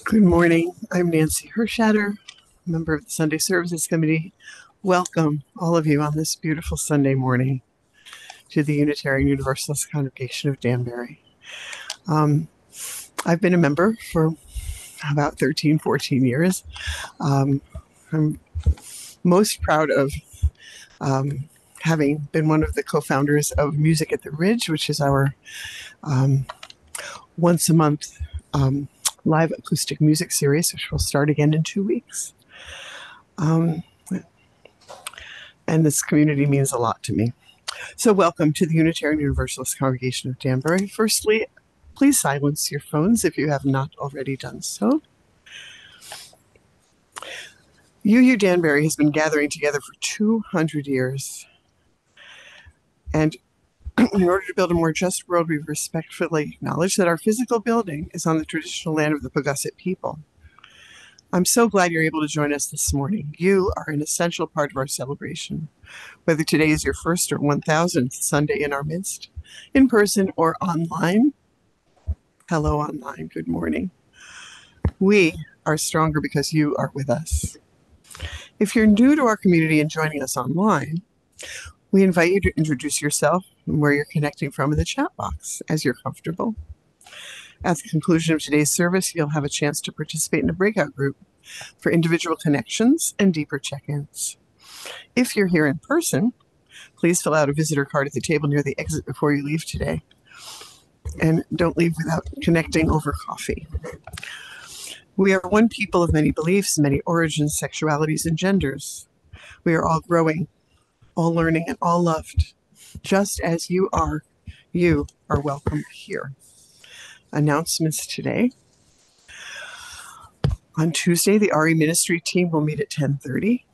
Good morning. I'm Nancy Hershatter, member of the Sunday Services Committee. Welcome, all of you, on this beautiful Sunday morning to the Unitarian Universalist Congregation of Danbury. I've been a member for about 13, 14 years. I'm most proud of having been one of the co-founders of Music at the Ridge, which is our once a month live acoustic music series, which will start again in 2 weeks. And this community means a lot to me. So welcome to the Unitarian Universalist Congregation of Danbury. Firstly, please silence your phones if you have not already done so. UU Danbury has been gathering together for 200 years. And in order to build a more just world, we respectfully acknowledge that our physical building is on the traditional land of the Paugussett people. I'm so glad you're able to join us this morning. You are an essential part of our celebration. Whether today is your first or 1000th Sunday in our midst, in person or online, hello online, good morning. We are stronger because you are with us. If you're new to our community and joining us online, we invite you to introduce yourself and where you're connecting from in the chat box as you're comfortable. At the conclusion of today's service, you'll have a chance to participate in a breakout group for individual connections and deeper check-ins. If you're here in person, please fill out a visitor card at the table near the exit before you leave today. And don't leave without connecting over coffee. We are one people of many beliefs, many origins, sexualities, and genders. We are all growing, all learning, and all loved. Just as you are welcome here. Announcements today. On Tuesday, the RE Ministry team will meet at 10:30.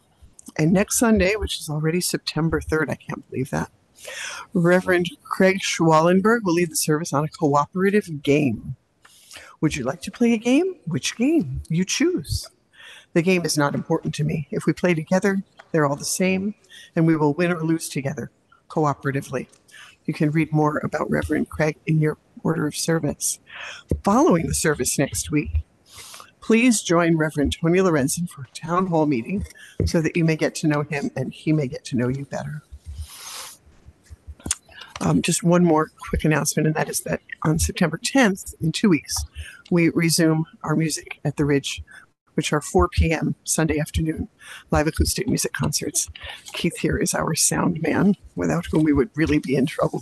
And next Sunday, which is already September 3rd, I can't believe that, Reverend Craig Schwallenberg will lead the service on a cooperative game. Would you like to play a game? Which game? You choose. The game is not important to me. If we play together, they're all the same, and we will win or lose together, cooperatively. You can read more about Reverend Craig in your order of service. Following the service next week, please join Reverend Tony Lorenzen for a town hall meeting so that you may get to know him and he may get to know you better. Just one more quick announcement, and that is that on September 10th, in 2 weeks, we resume our Music at the Ridge, which are 4 p.m. Sunday afternoon, live acoustic music concerts. Keith here is our sound man, without whom we would really be in trouble.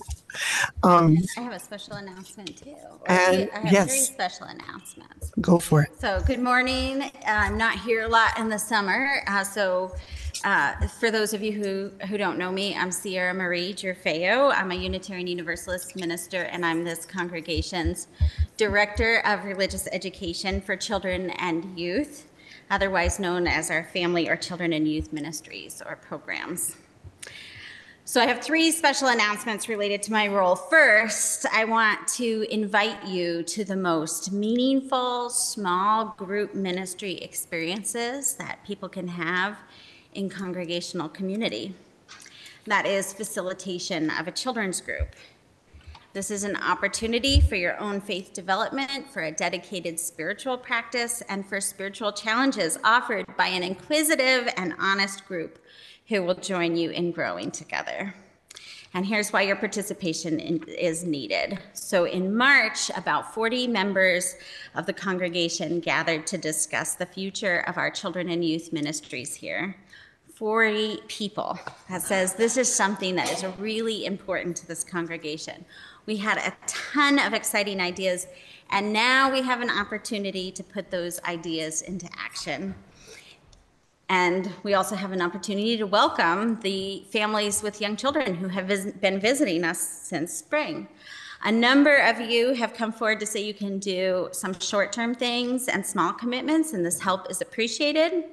I have a special announcement too. And I have yes, 3 special announcements. Go for it. So good morning. I'm not here a lot in the summer. For those of you who don't know me, I'm Sierra Marie Gerfeo. I'm a Unitarian Universalist minister, and I'm this congregation's Director of Religious Education for Children and Youth, otherwise known as our Family or Children and Youth Ministries or programs. So I have 3 special announcements related to my role. First, I want to invite you to the most meaningful small group ministry experiences that people can have in congregational community. That is facilitation of a children's group. This is an opportunity for your own faith development, for a dedicated spiritual practice, and for spiritual challenges offered by an inquisitive and honest group who will join you in growing together. And here's why your participation is needed. So in March, about 40 members of the congregation gathered to discuss the future of our children and youth ministries here. 40 people. That says this is something that is really important to this congregation. We had a ton of exciting ideas, and now we have an opportunity to put those ideas into action. And we also have an opportunity to welcome the families with young children who have been visiting us since spring. A number of you have come forward to say you can do some short-term things and small commitments, and this help is appreciated.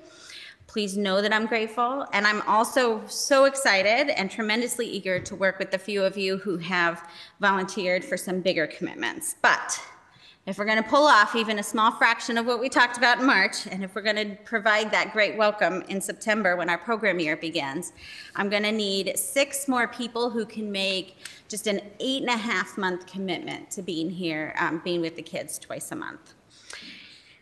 Please know that I'm grateful, and I'm also so excited and tremendously eager to work with the few of you who have volunteered for some bigger commitments. But if we're going to pull off even a small fraction of what we talked about in March, and if we're going to provide that great welcome in September when our program year begins, I'm going to need 6 more people who can make just an 8.5-month commitment to being here, being with the kids twice a month.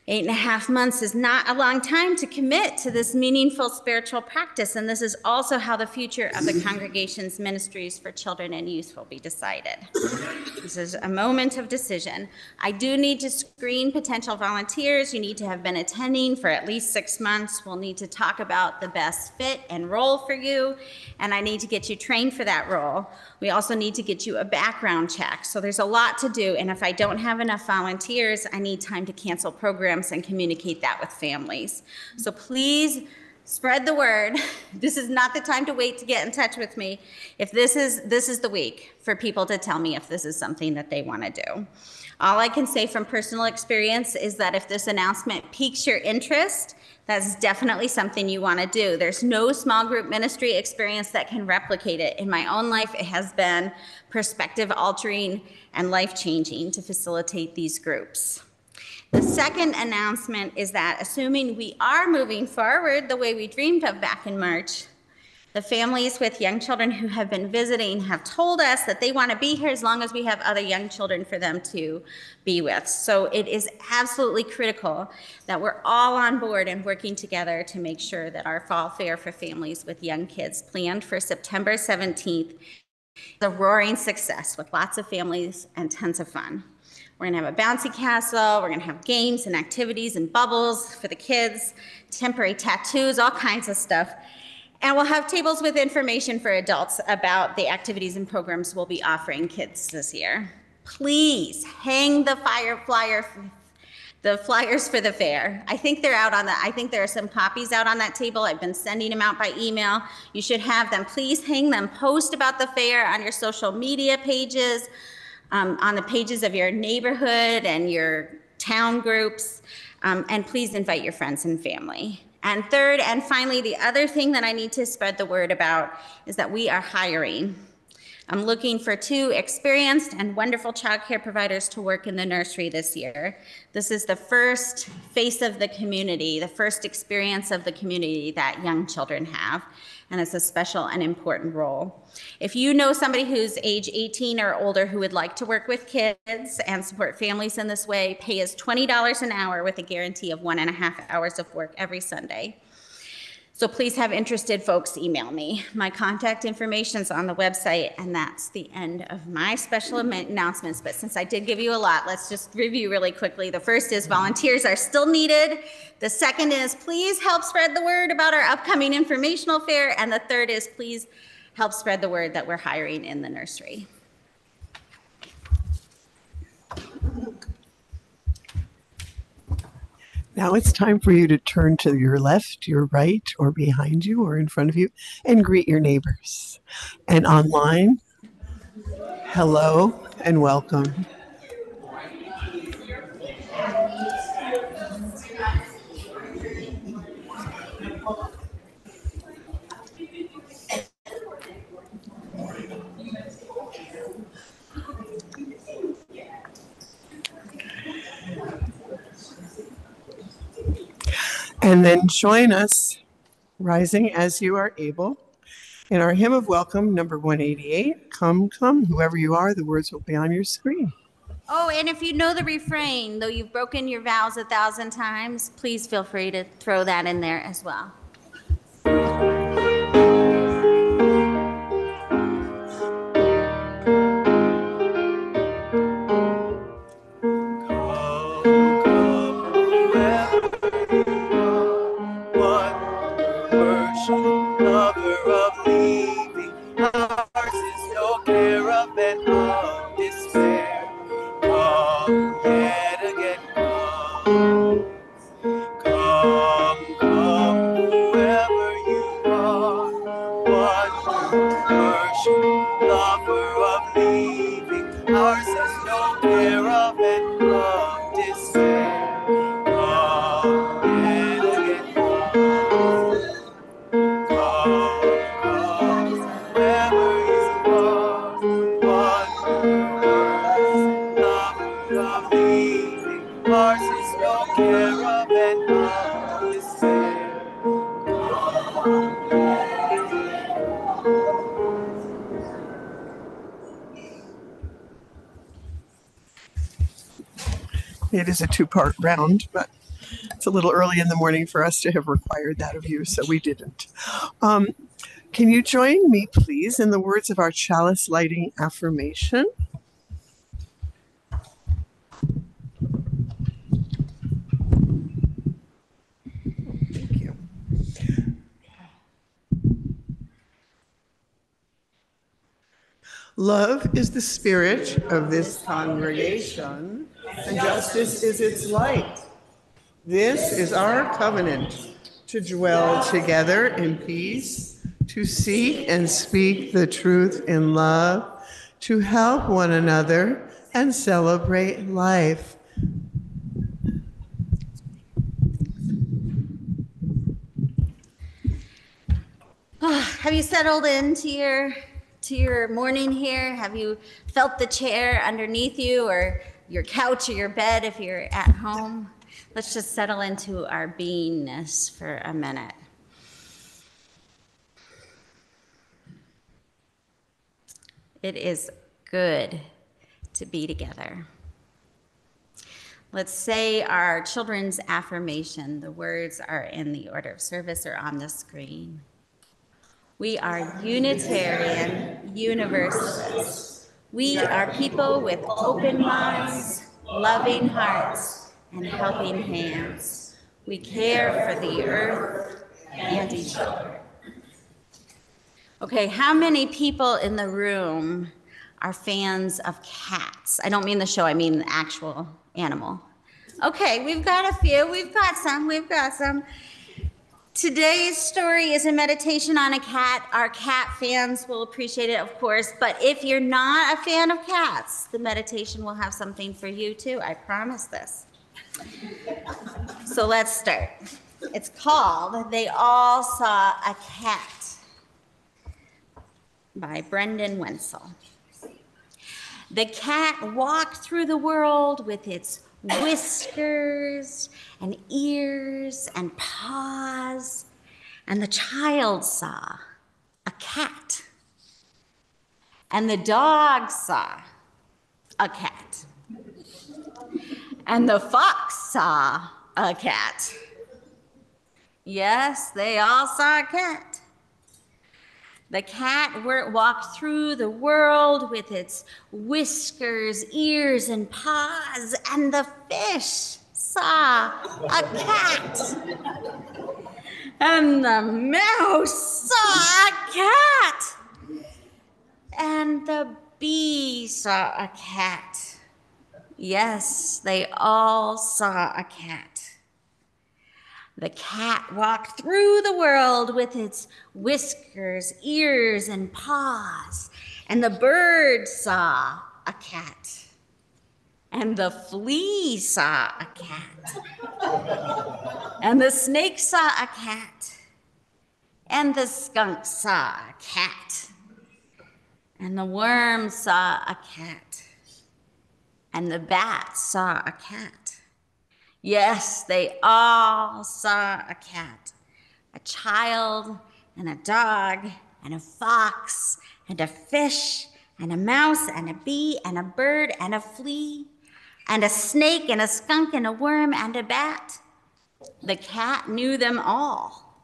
8.5 months is not a long time to commit to this meaningful spiritual practice, and this is also how the future of the congregation's ministries for children and youth will be decided. This is a moment of decision. I do need to screen potential volunteers. You need to have been attending for at least 6 months. We'll need to talk about the best fit and role for you, and I need to get you trained for that role. We also need to get you a background check. So there's a lot to do, and if I don't have enough volunteers, I need time to cancel programs and communicate that with families. So please spread the word. This is not the time to wait to get in touch with me. If this is the week for people to tell me if this is something that they want to do. All I can say from personal experience is that if this announcement piques your interest, that's definitely something you want to do. There's no small group ministry experience that can replicate it. In my own life, it has been perspective altering and life changing to facilitate these groups. The second announcement is that assuming we are moving forward the way we dreamed of back in March, the families with young children who have been visiting have told us that they want to be here as long as we have other young children for them to be with. So it is absolutely critical that we're all on board and working together to make sure that our fall fair for families with young kids planned for September 17th is a roaring success with lots of families and tons of fun. We're gonna have a bouncy castle, we're gonna have games and activities and bubbles for the kids, temporary tattoos, all kinds of stuff. And we'll have tables with information for adults about the activities and programs we'll be offering kids this year. Please hang the flyers for the fair. I think they're out on I think there are some copies out on that table. I've been sending them out by email. You should have them. Please hang them. Post about the fair on your social media pages, on the pages of your neighborhood and your town groups, and please invite your friends and family. And third, and finally, the other thing that I need to spread the word about is that we are hiring. I'm looking for 2 experienced and wonderful childcare providers to work in the nursery this year. This is the first face of the community, the first experience of the community that young children have, and it's a special and important role. If you know somebody who's age 18 or older who would like to work with kids and support families in this way, pay is $20 an hour with a guarantee of 1.5 hours of work every Sunday. So please have interested folks email me. My contact information is on the website, and that's the end of my special announcements. But since I did give you a lot, let's just review really quickly. The first is volunteers are still needed. The second is please help spread the word about our upcoming informational fair. And the third is please help spread the word that we're hiring in the nursery. Now it's time for you to turn to your left, your right, or behind you, or in front of you, and greet your neighbors. And online, hello and welcome. And then join us, rising as you are able, in our hymn of welcome, number 188. Come, come, whoever you are, the words will be on your screen. Oh, and if you know the refrain, though you've broken your vows 1,000 times, please feel free to throw that in there as well. It is a 2-part round, but It's a little early in the morning for us to have required that of you, so we didn't. Um, can you join me, please, in the words of our chalice lighting affirmation? Thank you. Love is the spirit of this congregation, and justice is its light. This is our covenant, to dwell together in peace, to seek and speak the truth in love, to help one another and celebrate life. Have you settled into your morning here? Have you felt the chair underneath you, or your couch or your bed if you're at home? Let's just settle into our beingness for a minute. It is good to be together. Let's say our children's affirmation. The words are in the order of service or on the screen. We are Unitarian Universalists. We are people with open minds, loving hearts, and helping hands. We care for the earth and each other. Okay, how many people in the room are fans of cats? I don't mean the show, I mean the actual animal. Okay, we've got a few, we've got some. Today's story is a meditation on a cat. Our cat fans will appreciate it, of course, but if you're not a fan of cats, the meditation will have something for you too, I promise this. So let's start. It's called They All Saw a Cat by Brendan Wenzel. The cat walked through the world with its whiskers and ears and paws, and the child saw a cat, and the dog saw a cat, and the fox saw a cat. Yes, they all saw a cat. The cat walked through the world with its whiskers, ears, and paws, and the fish saw a cat. And the mouse saw a cat. And the bee saw a cat. Yes, they all saw a cat. The cat walked through the world with its whiskers, ears, and paws, and the bird saw a cat, and the flea saw a cat, and the snake saw a cat, and the skunk saw a cat, and the worm saw a cat, and the bat saw a cat. Yes, they all saw a cat, a child and a dog and a fox and a fish and a mouse and a bee and a bird and a flea and a snake and a skunk and a worm and a bat. The cat knew them all,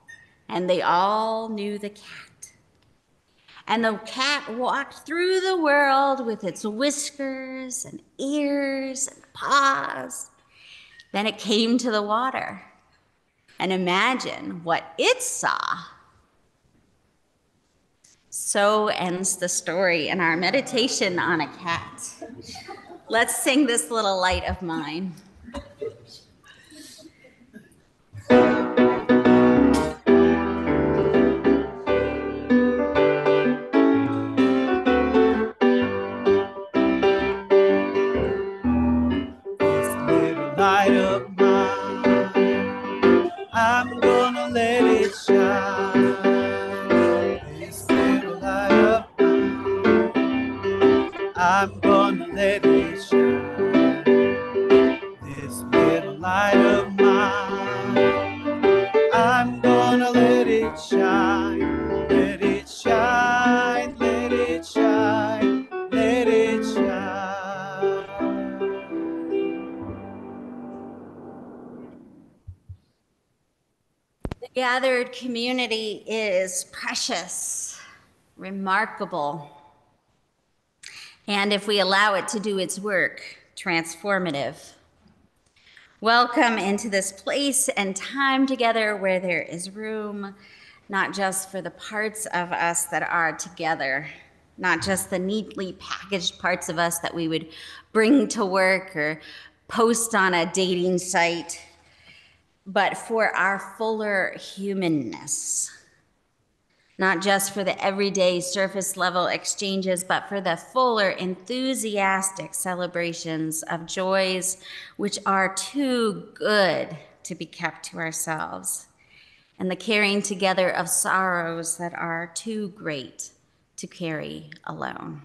and they all knew the cat. And the cat walked through the world with its whiskers and ears and paws. Then it came to the water, and imagine what it saw. So ends the story in our meditation on a cat. Let's sing this little light of mine. I'm gonna let it shine. This little light of mine, I'm gonna let it shine. This little light of mine, I'm gonna let it shine. Let it shine, let it shine, let it shine. Gathered community is precious, remarkable, and if we allow it to do its work, transformative. Welcome into this place and time together where there is room, not just for the parts of us that are together, not just the neatly packaged parts of us that we would bring to work or post on a dating site, but for our fuller humanness. Not just for the everyday surface level exchanges, but for the fuller enthusiastic celebrations of joys which are too good to be kept to ourselves, and the carrying together of sorrows that are too great to carry alone.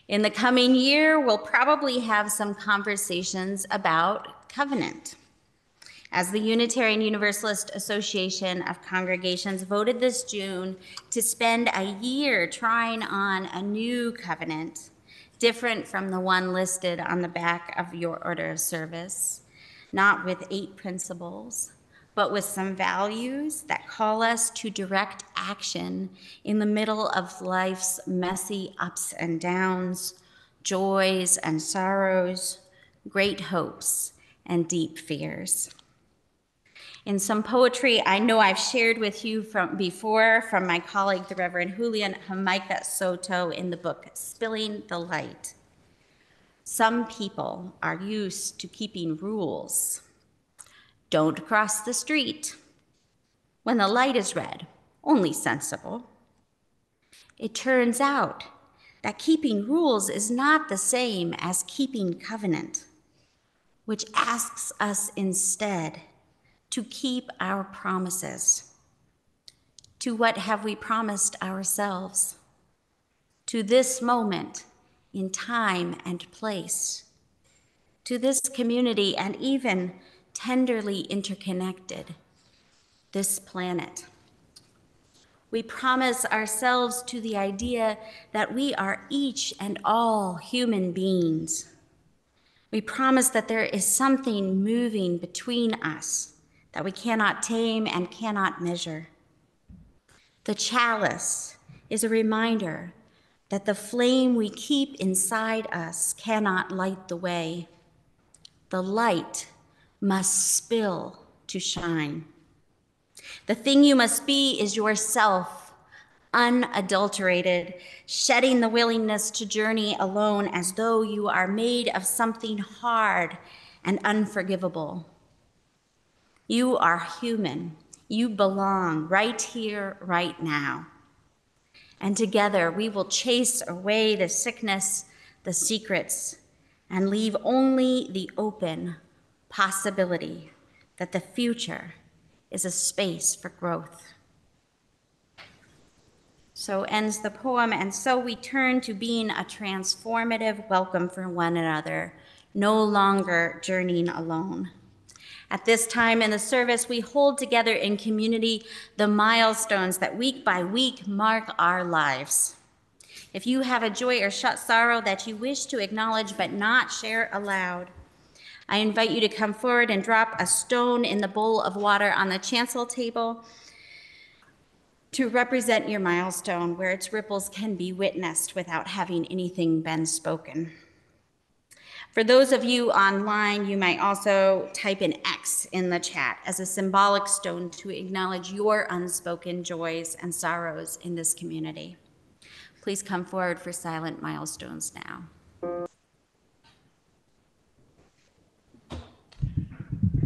In the coming year, we'll probably have some conversations about covenant. As the Unitarian Universalist Association of Congregations voted this June to spend a year trying on a new covenant, different from the one listed on the back of your order of service, not with 8 principles, but with some values that call us to direct action in the middle of life's messy ups and downs, joys and sorrows, great hopes and deep fears. In some poetry I know I've shared with you from my colleague, the Reverend Julian Jamaica Soto, in the book, Spilling the Light. Some people are used to keeping rules. Don't cross the street. When the light is red, only sensible. It turns out that keeping rules is not the same as keeping covenant, which asks us instead to keep our promises. To what have we promised ourselves? To this moment in time and place. To this community and even tenderly interconnected, this planet. We promise ourselves to the idea that we are each and all human beings. We promise that there is something moving between us that we cannot tame and cannot measure. The chalice is a reminder that the flame we keep inside us cannot light the way. The light must spill to shine. The thing you must be is yourself, unadulterated, shedding the willingness to journey alone as though you are made of something hard and unforgivable. You are human. You belong right here, right now. And together we will chase away the sickness, the secrets, and leave only the open possibility that the future is a space for growth. So ends the poem, and so we turn to being a transformative welcome for one another, no longer journeying alone. At this time in the service, we hold together in community the milestones that week by week mark our lives. If you have a joy or sorrow that you wish to acknowledge but not share aloud, I invite you to come forward and drop a stone in the bowl of water on the chancel table to represent your milestone, where its ripples can be witnessed without having anything been spoken. For those of you online, you might also type an X in the chat as a symbolic stone to acknowledge your unspoken joys and sorrows in this community. Please come forward for silent milestones now.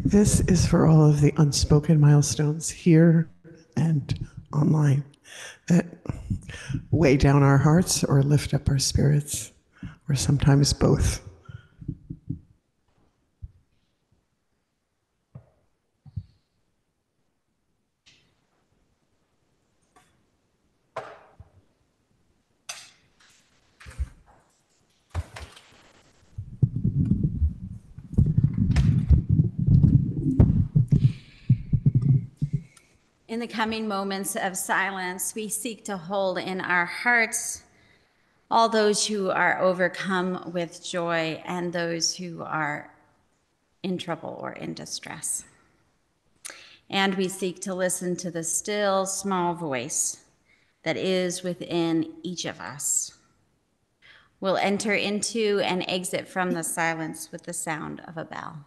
This is for all of the unspoken milestones here and online that weigh down our hearts or lift up our spirits, or sometimes both. In the coming moments of silence, we seek to hold in our hearts all those who are overcome with joy and those who are in trouble or in distress. and we seek to listen to the still, small voice that is within each of us. We'll enter into and exit from the silence with the sound of a bell.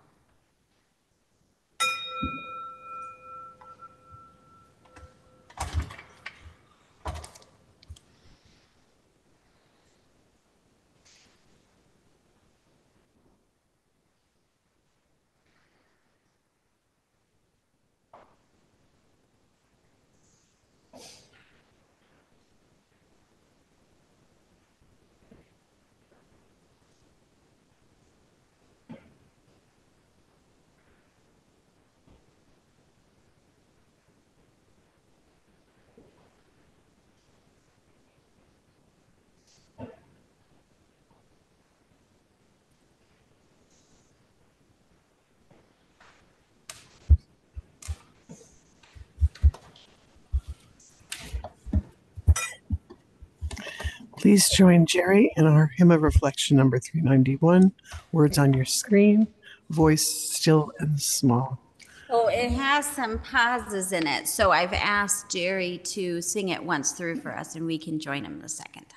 Please join Jerry in our hymn of reflection number 391. Words on your screen, voice still and small. Oh, it has some pauses in it, so I've asked Jerry to sing it once through for us, and we can join him the second time.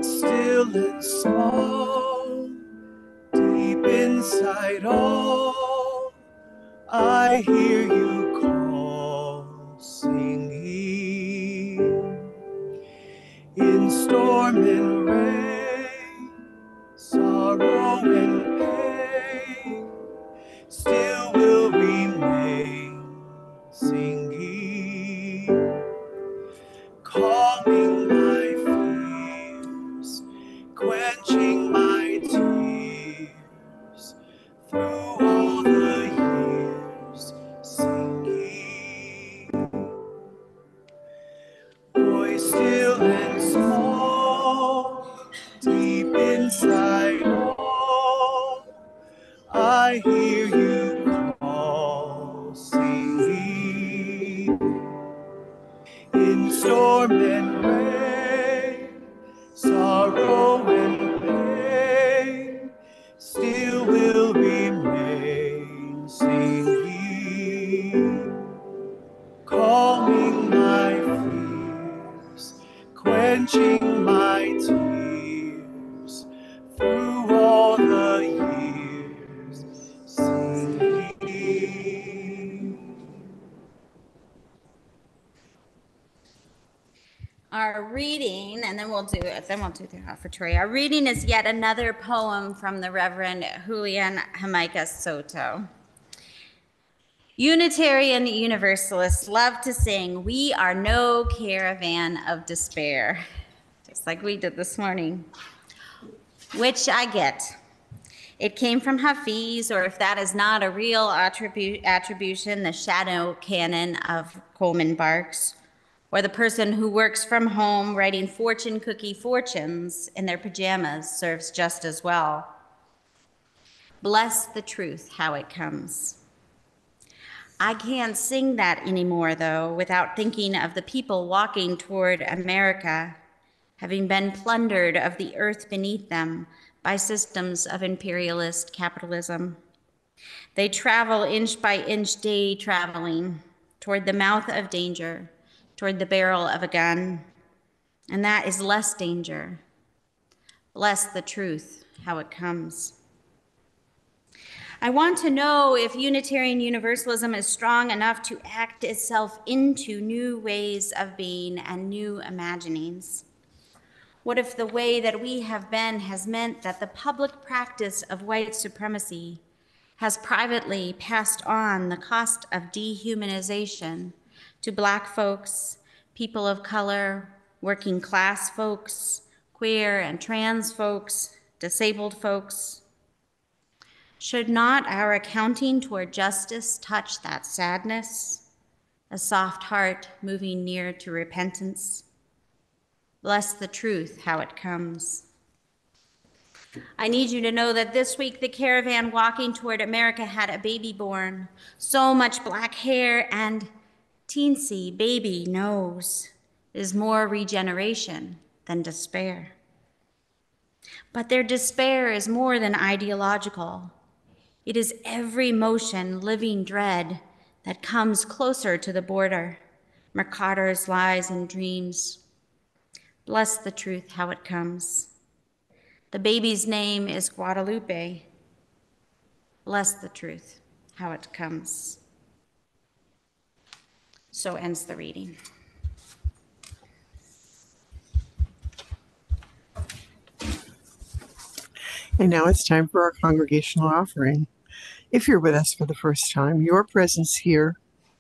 Still and small, deep inside all, I hear you call, singing. In storm and rain, sorrow and pain, still will remain singing. Calming my fears, quenching my tears, through all the years, singing. Voice still and small, deep inside all, I hear you call, singing. In storm and rain, sorrow and pain, still will remain singing. Calming my fears, quenching my tears, through all the years, singing. Our reading, and then we'll do the offertory. Our reading is yet another poem from the Reverend Julian Jamaica Soto. Unitarian Universalists love to sing, "We are no caravan of despair," just like we did this morning, which I get. It came from Hafiz, or if that is not a real attribution, the shadow canon of Coleman Barks, or the person who works from home writing fortune cookie fortunes in their pajamas serves just as well. Bless the truth, how it comes. I can't sing that anymore, though, without thinking of the people walking toward America, having been plundered of the earth beneath them by systems of imperialist capitalism. They travel inch by inch, day traveling toward the mouth of danger, toward the barrel of a gun, and that is less danger. Bless the truth, how it comes. I want to know if Unitarian Universalism is strong enough to act itself into new ways of being and new imaginings. What if the way that we have been has meant that the public practice of white supremacy has privately passed on the cost of dehumanization to Black folks, people of color, working class folks, queer and trans folks, disabled folks? Should not our accounting toward justice touch that sadness, a soft heart moving near to repentance? Bless the truth, how it comes. I need you to know that this week the caravan walking toward America had a baby born. So much black hair and teensy baby nose is more regeneration than despair. But their despair is more than ideological. It is every motion, living dread that comes closer to the border. Mercator's lies and dreams. Bless the truth how it comes. The baby's name is Guadalupe. Bless the truth how it comes. So ends the reading. And now it's time for our congregational offering. If you're with us for the first time, your presence here,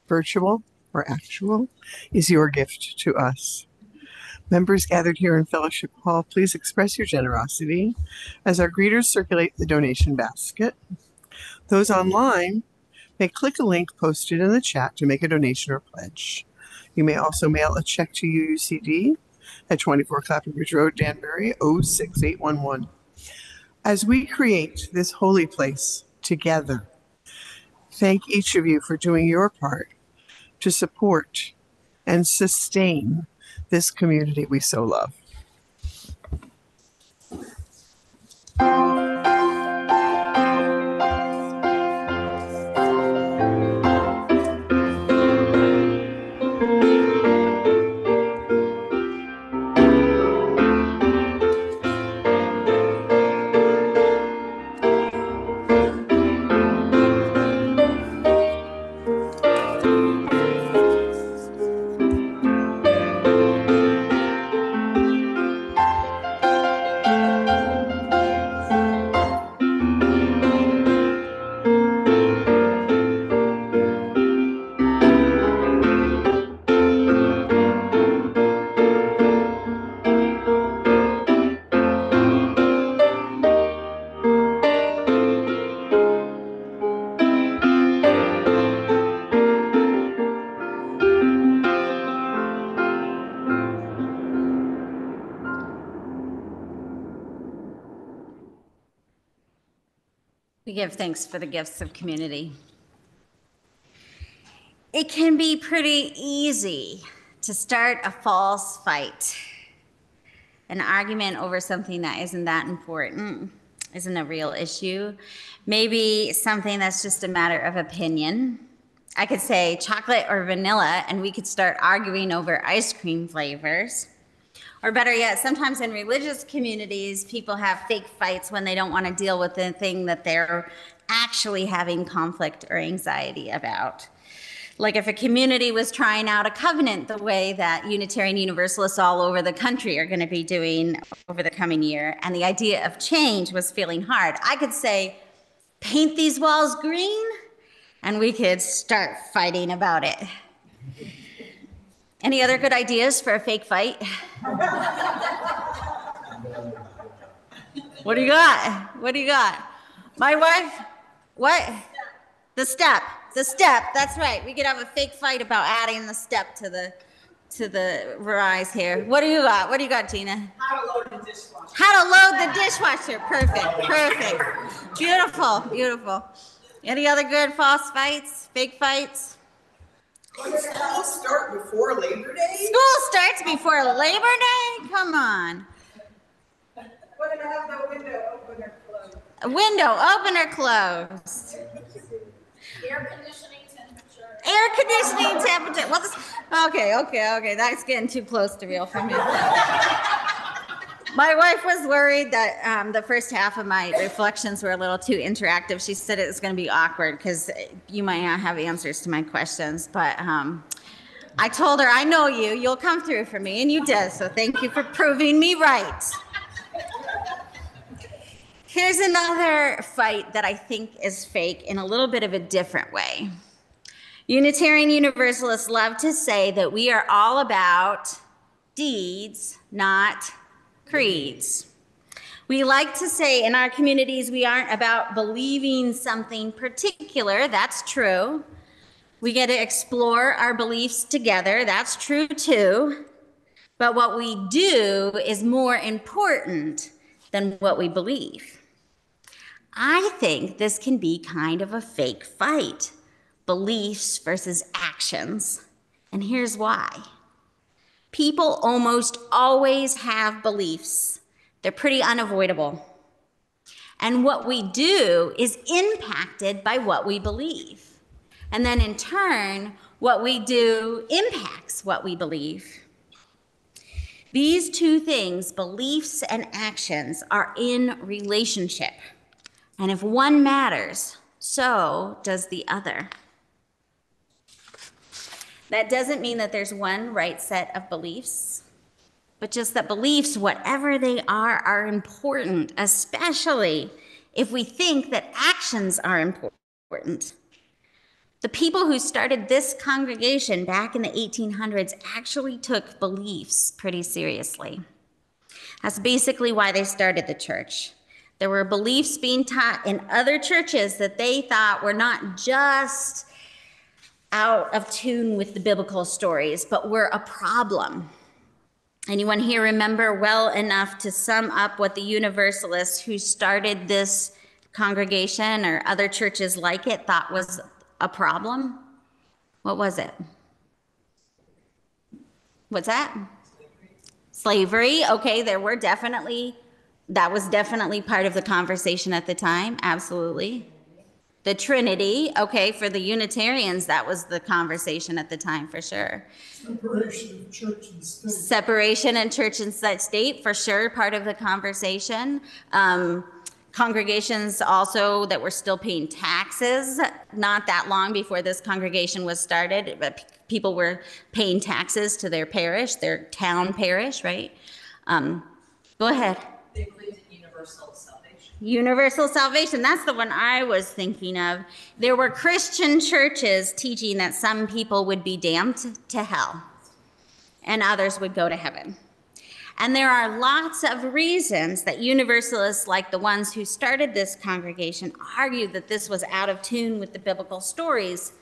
virtual or actual, is your gift to us. Members gathered here in Fellowship Hall, please express your generosity as our greeters circulate the donation basket. Those online may click a link posted in the chat to make a donation or pledge. You may also mail a check to UUCD at 24 Clapperbridge Road, Danbury, 06811. As we create this holy place together, thank each of you for doing your part to support and sustain this community we so love. We give thanks for the gifts of community. It can be pretty easy to start a false fight. An argument over something that isn't that important, isn't a real issue. Maybe something that's just a matter of opinion. I could say chocolate or vanilla, and we could start arguing over ice cream flavors. Or better yet, sometimes in religious communities, people have fake fights when they don't want to deal with the thing that they're actually having conflict or anxiety about. Like if a community was trying out a covenant the way that Unitarian Universalists all over the country are going to be doing over the coming year, and the idea of change was feeling hard, I could say, paint these walls green, and we could start fighting about it. Any other good ideas for a fake fight? What do you got? What do you got? My wife? What? The step. The step. That's right. We could have a fake fight about adding the step to the rise here. What do you got? What do you got, Tina? How to load the dishwasher. How to load the dishwasher. Perfect. Perfect. Beautiful. Beautiful. Any other good false fights? Fake fights? Could school start before Labor Day? School starts before Labor Day? Come on. We're gonna have the window open or closed. A window open or closed? Air conditioning temperature. Air conditioning temperature. Well, okay. That's getting too close to real for me. My wife was worried that the first half of my reflections were a little too interactive. She said it was going to be awkward because you might not have answers to my questions. But I told her, I know you. You'll come through for me. And you did. So thank you for proving me right. Here's another fight that I think is fake in a little bit of a different way. Unitarian Universalists love to say that we are all about deeds, not creeds. We like to say in our communities we aren't about believing something particular. That's true. We get to explore our beliefs together. That's true too. But what we do is more important than what we believe. I think this can be kind of a fake fight, beliefs versus actions. And here's why. People almost always have beliefs. They're pretty unavoidable. And what we do is impacted by what we believe. And then in turn, what we do impacts what we believe. These two things, beliefs and actions, are in relationship. And if one matters, so does the other. That doesn't mean that there's one right set of beliefs, but just that beliefs, whatever they are important, especially if we think that actions are important. The people who started this congregation back in the 1800s actually took beliefs pretty seriously. That's basically why they started the church. There were beliefs being taught in other churches that they thought were not just out of tune with the biblical stories, but were a problem. Anyone here remember well enough to sum up what the Universalists who started this congregation or other churches like it thought was a problem? What was it? What's that? Slavery. Okay, that was definitely part of the conversation at the time. Absolutely. The Trinity. Okay, for the Unitarians, that was the conversation at the time for sure. Separation of church and state. Separation and church and state, for sure, part of the conversation. Congregations also that were still paying taxes, not that long before this congregation was started, but people were paying taxes to their parish, their town parish, right? Go ahead. They believed in universal salvation. Universal salvation, that's the one I was thinking of. There were Christian churches teaching that some people would be damned to hell and others would go to heaven. And there are lots of reasons that Universalists, like the ones who started this congregation, argued that this was out of tune with the biblical stories.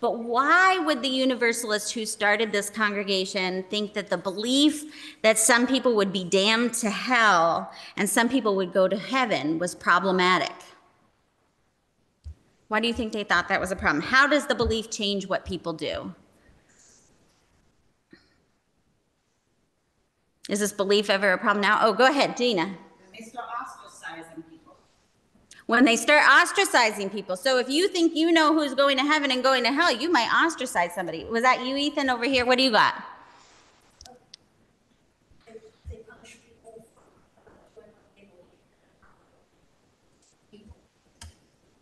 But why would the Universalists who started this congregation think that the belief that some people would be damned to hell and some people would go to heaven was problematic? Why do you think they thought that was a problem? How does the belief change what people do? Is this belief ever a problem now? Oh, go ahead, Gina. And they start ostracizing people. When they start ostracizing people. So if you think you know who's going to heaven and going to hell, you might ostracize somebody. Was that you, Ethan, over here? What do you got? They punish people for what they believe.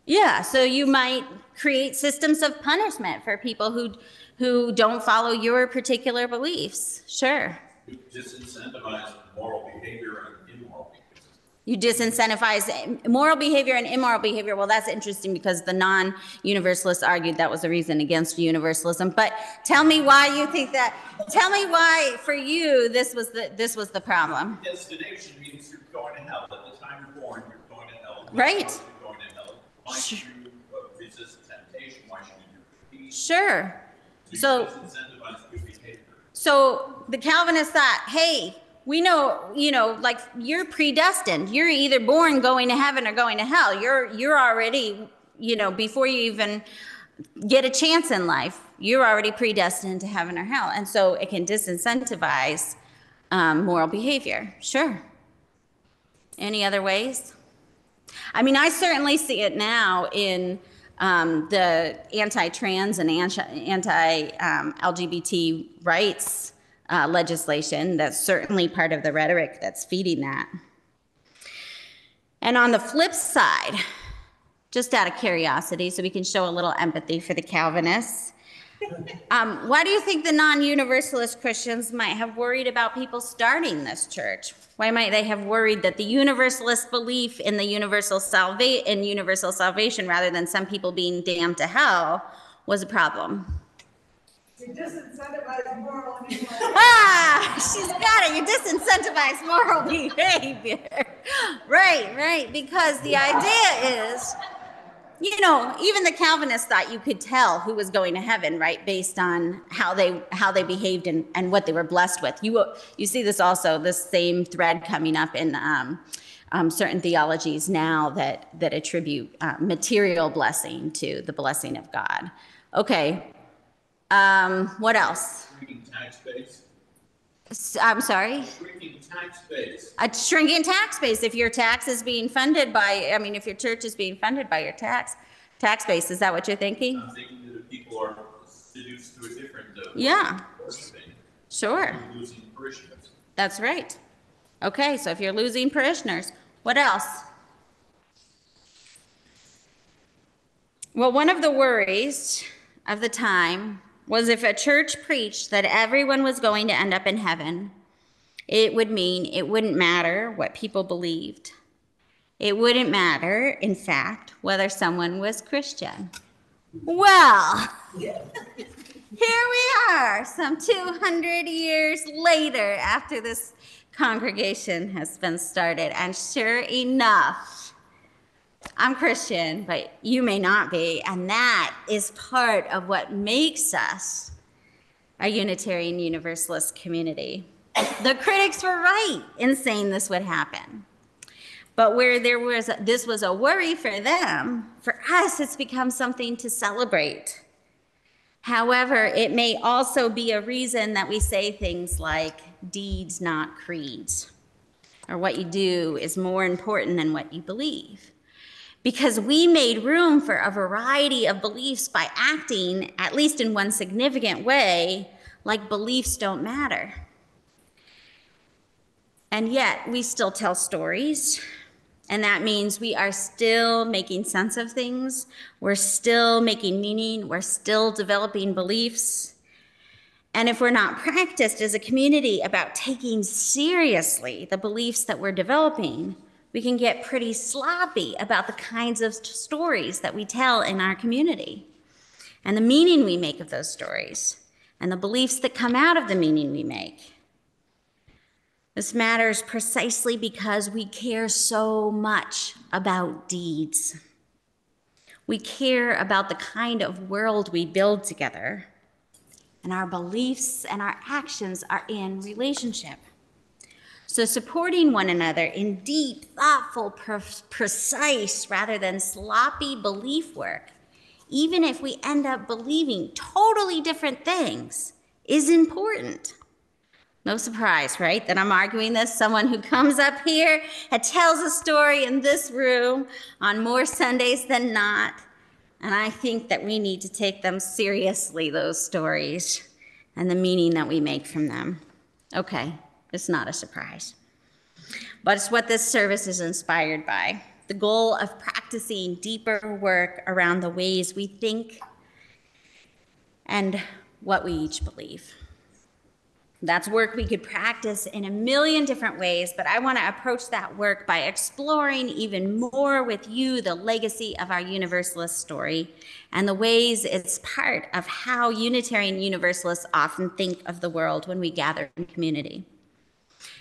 Yeah, so you might create systems of punishment for people who don't follow your particular beliefs. Sure. You disincentivize moral behavior and immoral behavior. You disincentivize moral behavior and immoral behavior. Well, that's interesting because the non-universalists argued that was a reason against universalism. But tell me why you think that. Tell me why, for you, this was the problem. Destination means you're going to hell. At the time you're born, you're going to hell. Right. You're going to hell. Why should you resist temptation? Why should you do peace? Sure. So you disincentivize good behavior. So the Calvinists thought, hey, we know, like you're predestined. You're either born going to heaven or going to hell. You're already, before you even get a chance in life, you're already predestined to heaven or hell. And so it can disincentivize moral behavior. Sure. Any other ways? I mean, I certainly see it now in the anti-trans and anti-LGBT rights legislation. That's certainly part of the rhetoric that's feeding that. And on the flip side, just out of curiosity, so we can show a little empathy for the Calvinists, why do you think the non-universalist Christians might have worried about people starting this church? Why might they have worried that the universalist belief in the universal salvation rather than some people being damned to hell was a problem? You disincentivize moral behavior. She's got it. You disincentivize moral behavior. Right. Because the idea is, even the Calvinists thought you could tell who was going to heaven, right, based on how they behaved and what they were blessed with. You see this also, this same thread coming up in certain theologies now that attribute material blessing to the blessing of God. Okay, what else? Shrinking tax base. I'm sorry? Shrinking tax base. A shrinking tax base. If your tax is being funded by, I mean, if your church is being funded by your tax base, is that what you're thinking? I'm thinking that if people are seduced to a different Yeah. worshiping, Sure. you're losing parishioners. That's right. Okay, so if you're losing parishioners, what else? Well, one of the worries of the time was if a church preached that everyone was going to end up in heaven, it would mean it wouldn't matter what people believed. It wouldn't matter, in fact, whether someone was Christian. Well, here we are, some 200 years later after this congregation has been started, and sure enough, I'm Christian, but you may not be, and that is part of what makes us a Unitarian Universalist community. The critics were right in saying this would happen. But where this was a worry for them, for us, it's become something to celebrate. However, it may also be a reason that we say things like deeds, not creeds, or what you do is more important than what you believe. Because we made room for a variety of beliefs by acting, at least in one significant way, like beliefs don't matter. And yet, we still tell stories. And that means we are still making sense of things. We're still making meaning. We're still developing beliefs. And if we're not practiced as a community about taking seriously the beliefs that we're developing, we can get pretty sloppy about the kinds of stories that we tell in our community and the meaning we make of those stories and the beliefs that come out of the meaning we make. This matters precisely because we care so much about deeds. We care about the kind of world we build together, and our beliefs and our actions are in relationship. So supporting one another in deep, thoughtful, precise, rather than sloppy belief work, even if we end up believing totally different things, is important. No surprise, right, that I'm arguing this. Someone who comes up here and tells a story in this room on more Sundays than not. And I think that we need to take them seriously, those stories, and the meaning that we make from them. Okay, it's not a surprise. But it's what this service is inspired by. The goal of practicing deeper work around the ways we think and what we each believe. That's work we could practice in a million different ways, but I want to approach that work by exploring even more with you the legacy of our Universalist story and the ways it's part of how Unitarian Universalists often think of the world when we gather in community.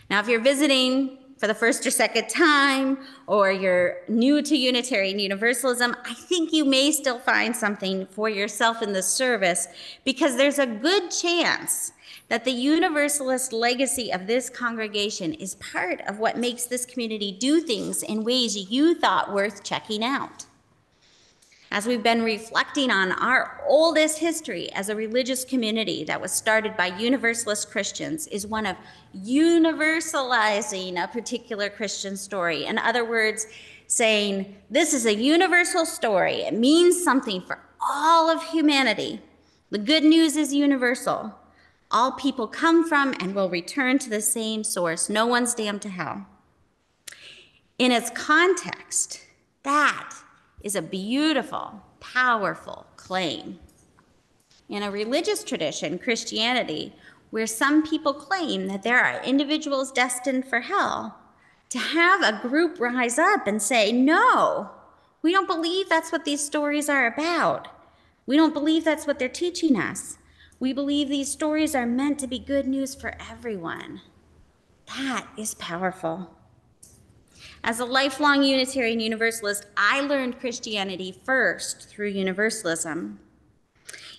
Now, if you're visiting for the first or second time, or you're new to Unitarian Universalism, I think you may still find something for yourself in this service because there's a good chance that the Universalist legacy of this congregation is part of what makes this community do things in ways you thought worth checking out. As we've been reflecting on our oldest history as a religious community that was started by Universalist Christians is one of universalizing a particular Christian story. In other words, saying this is a universal story. It means something for all of humanity. The good news is universal. All people come from and will return to the same source. No one's damned to hell. In its context, that is a beautiful, powerful claim. In a religious tradition, Christianity, where some people claim that there are individuals destined for hell, to have a group rise up and say, no, we don't believe that's what these stories are about. We don't believe that's what they're teaching us. We believe these stories are meant to be good news for everyone. That is powerful. As a lifelong Unitarian Universalist, I learned Christianity first through Universalism.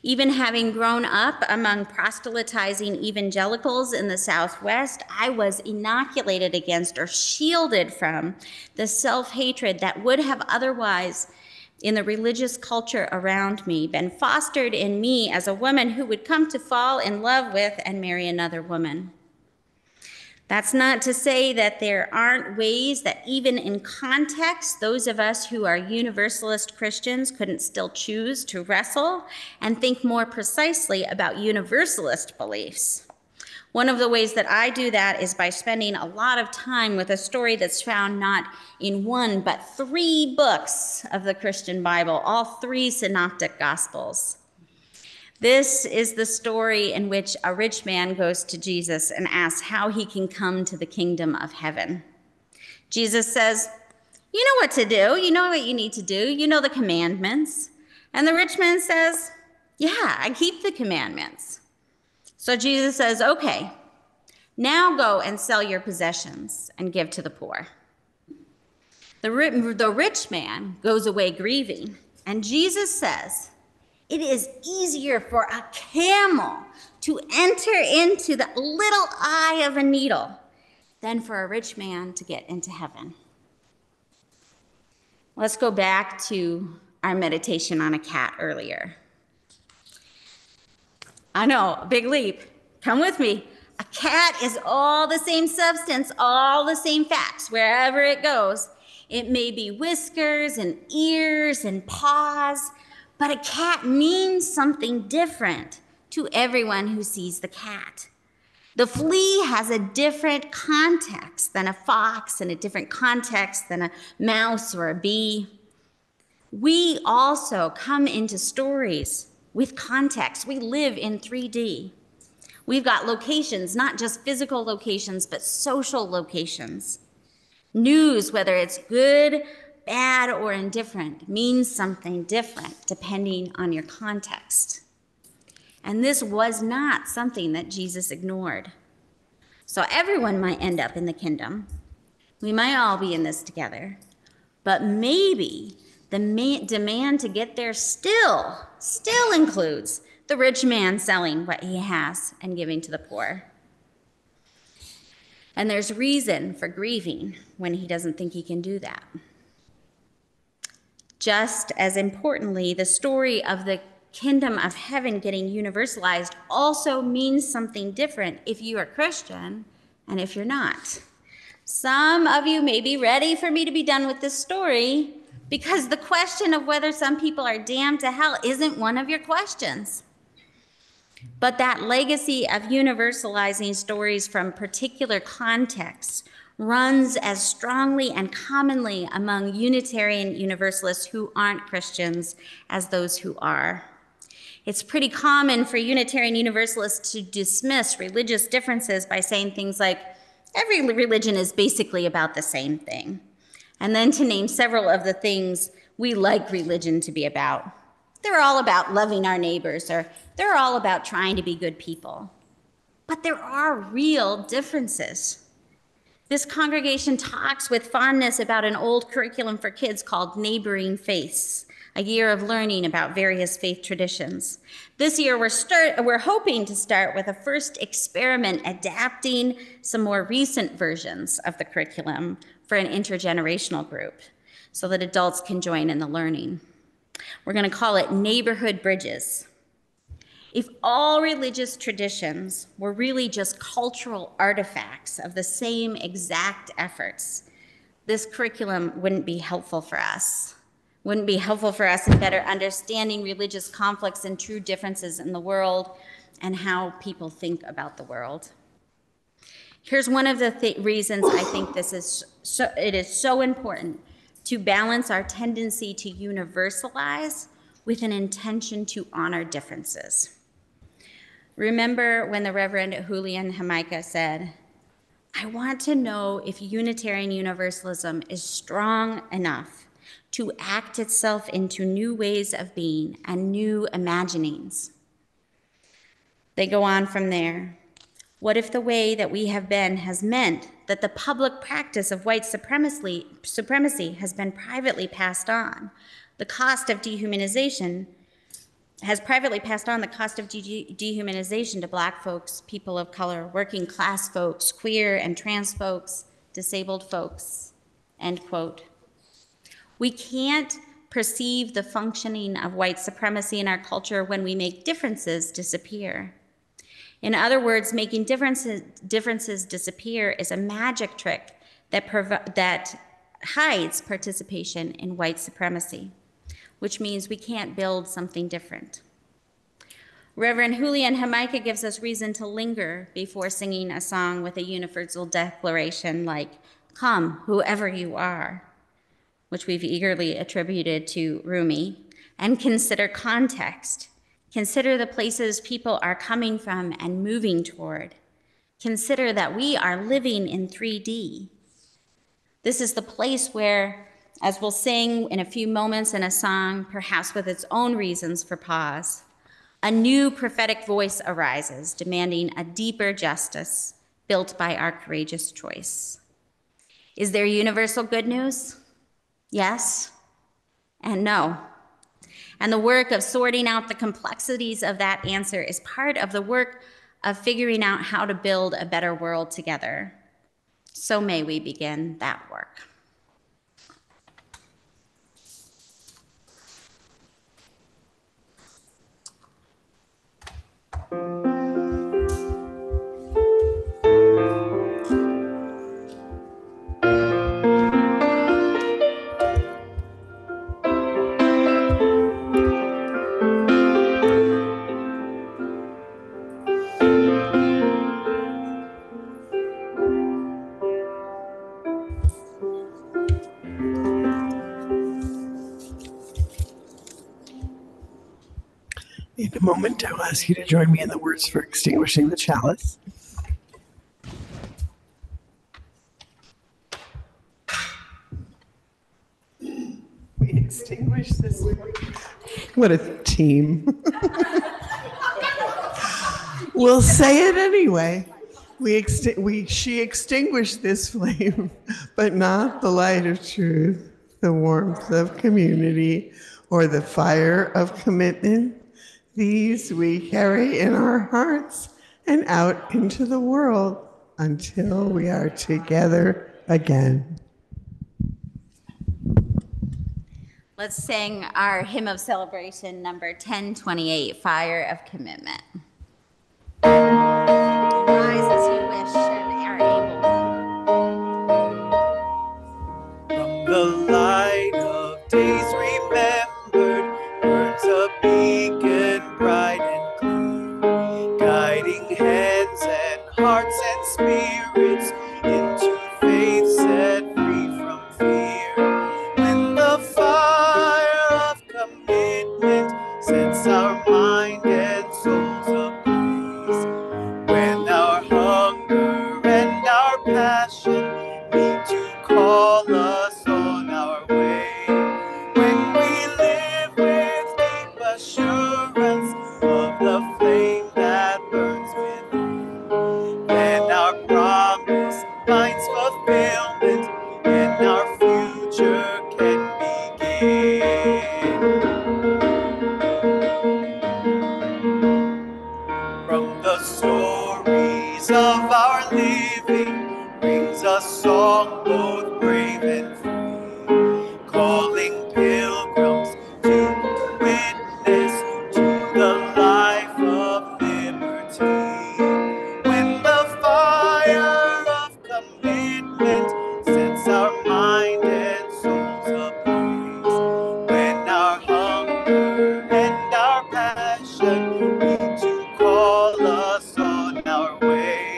Even having grown up among proselytizing evangelicals in the Southwest, I was inoculated against or shielded from the self-hatred that would have otherwise, in the religious culture around me, been fostered in me as a woman who would come to fall in love with and marry another woman. That's not to say that there aren't ways that even in context, those of us who are Universalist Christians couldn't still choose to wrestle and think more precisely about Universalist beliefs. One of the ways that I do that is by spending a lot of time with a story that's found not in one, but 3 books of the Christian Bible, all 3 synoptic gospels. This is the story in which a rich man goes to Jesus and asks how he can come to the kingdom of heaven. Jesus says, "You know what to do. You know what you need to do. You know the commandments." And the rich man says, "Yeah, I keep the commandments." So Jesus says, "Okay, now go and sell your possessions and give to the poor." The rich man goes away grieving, and Jesus says, "It is easier for a camel to enter into the little eye of a needle than for a rich man to get into heaven." Let's go back to our meditation on a cat earlier. I know, a big leap. Come with me. A cat is all the same substance, all the same facts, wherever it goes. It may be whiskers and ears and paws, but a cat means something different to everyone who sees the cat. The flea has a different context than a fox and a different context than a mouse or a bee. We also come into stories with context. We live in 3D. We've got locations, not just physical locations, but social locations. News, whether it's good, bad, or indifferent, means something different depending on your context. And this was not something that Jesus ignored. So everyone might end up in the kingdom. We might all be in this together. But maybe the demand to get there still includes the rich man selling what he has and giving to the poor. And there's reason for grieving when he doesn't think he can do that. Just as importantly, the story of the kingdom of heaven getting universalized also means something different if you are Christian and if you're not. Some of you may be ready for me to be done with this story because the question of whether some people are damned to hell isn't one of your questions. But that legacy of universalizing stories from particular contexts runs as strongly and commonly among Unitarian Universalists who aren't Christians as those who are. It's pretty common for Unitarian Universalists to dismiss religious differences by saying things like, every religion is basically about the same thing, and then to name several of the things we like religion to be about. They're all about loving our neighbors, or they're all about trying to be good people. But there are real differences. This congregation talks with fondness about an old curriculum for kids called Neighboring Faiths, a year of learning about various faith traditions. This year, we're hoping to start with a first experiment adapting some more recent versions of the curriculum for an intergenerational group so that adults can join in the learning. We're going to call it Neighborhood Bridges. If all religious traditions were really just cultural artifacts of the same exact efforts, this curriculum wouldn't be helpful for us. Wouldn't be helpful for us in better understanding religious conflicts and true differences in the world and how people think about the world. Here's one of the reasons I think it is so important to balance our tendency to universalize with an intention to honor differences. Remember when the Reverend Julian Jamaica said, "I want to know if Unitarian Universalism is strong enough to act itself into new ways of being and new imaginings." They go on from there. What if the way that we have been has meant that the public practice of white supremacy has been privately passed on? The cost of dehumanization has privately passed on the cost of dehumanization to Black folks, people of color, working class folks, queer and trans folks, disabled folks, end quote. We can't perceive the functioning of white supremacy in our culture when we make differences disappear. In other words, making differences disappear is a magic trick that hides participation in white supremacy, which means we can't build something different. Reverend Julian Jamaica gives us reason to linger before singing a song with a universal declaration like, "Come, whoever you are," which we've eagerly attributed to Rumi, and consider context. Consider the places people are coming from and moving toward. Consider that we are living in 3D. This is the place where, as we'll sing in a few moments in a song, perhaps with its own reasons for pause, a new prophetic voice arises, demanding a deeper justice built by our courageous choice. Is there universal good news? Yes and no. And the work of sorting out the complexities of that answer is part of the work of figuring out how to build a better world together. So may we begin that work. In a moment, I'll ask you to join me in the words for extinguishing the chalice. We extinguish this. What a team. We'll say it anyway. She extinguished this flame, but not the light of truth, the warmth of community, or the fire of commitment. These we carry in our hearts and out into the world until we are together again. Let's sing our hymn of celebration, number 1028, Fire of Commitment. Rise as you wish and are able. From the light of days remembered, burns a beacon bright and clear, guiding hands and hearts and spirits into faith set free from fear. When the fire of commitment sets our mind and souls ablaze, when our hunger and our passion need to call us on our way, when we live with deep assurance of the flame that burns within, then our promise finds fulfillment and our future can begin. From the stories of our living brings a song both brave and free, calling pilgrims to witness to the life of liberty. When the fire of commitment sets our mind and souls ablaze, when our hunger and our passion need to call us on our way,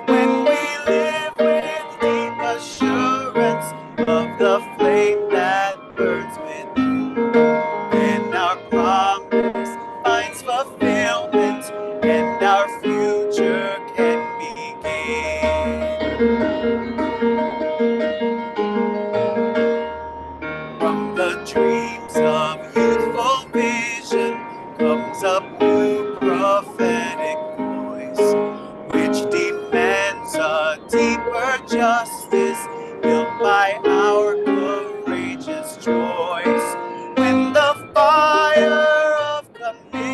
when we live with deep assurance of the flame that burns within, then our promise finds fulfillment and our future can begin. From the dreams of youthful vision comes a new prophetic voice, which demands a deeper justice built by our courageous choice. When the fire of commitment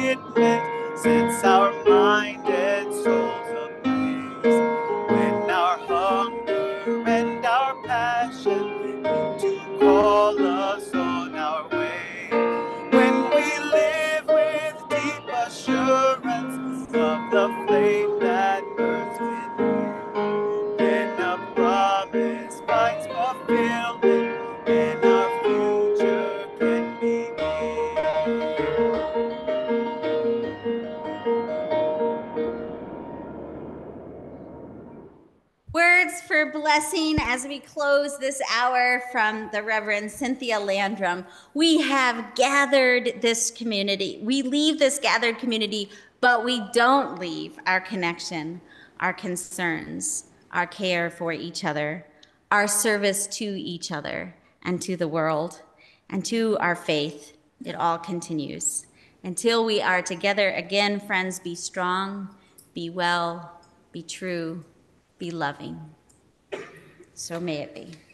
words for blessing as we close this hour from the Reverend Cynthia Landrum. We have gathered this community. We leave this gathered community, but we don't leave our connection, our concerns, our care for each other, our service to each other and to the world and to our faith. It all continues. Until we are together again, friends, be strong, be well, be true, be loving. So may it be.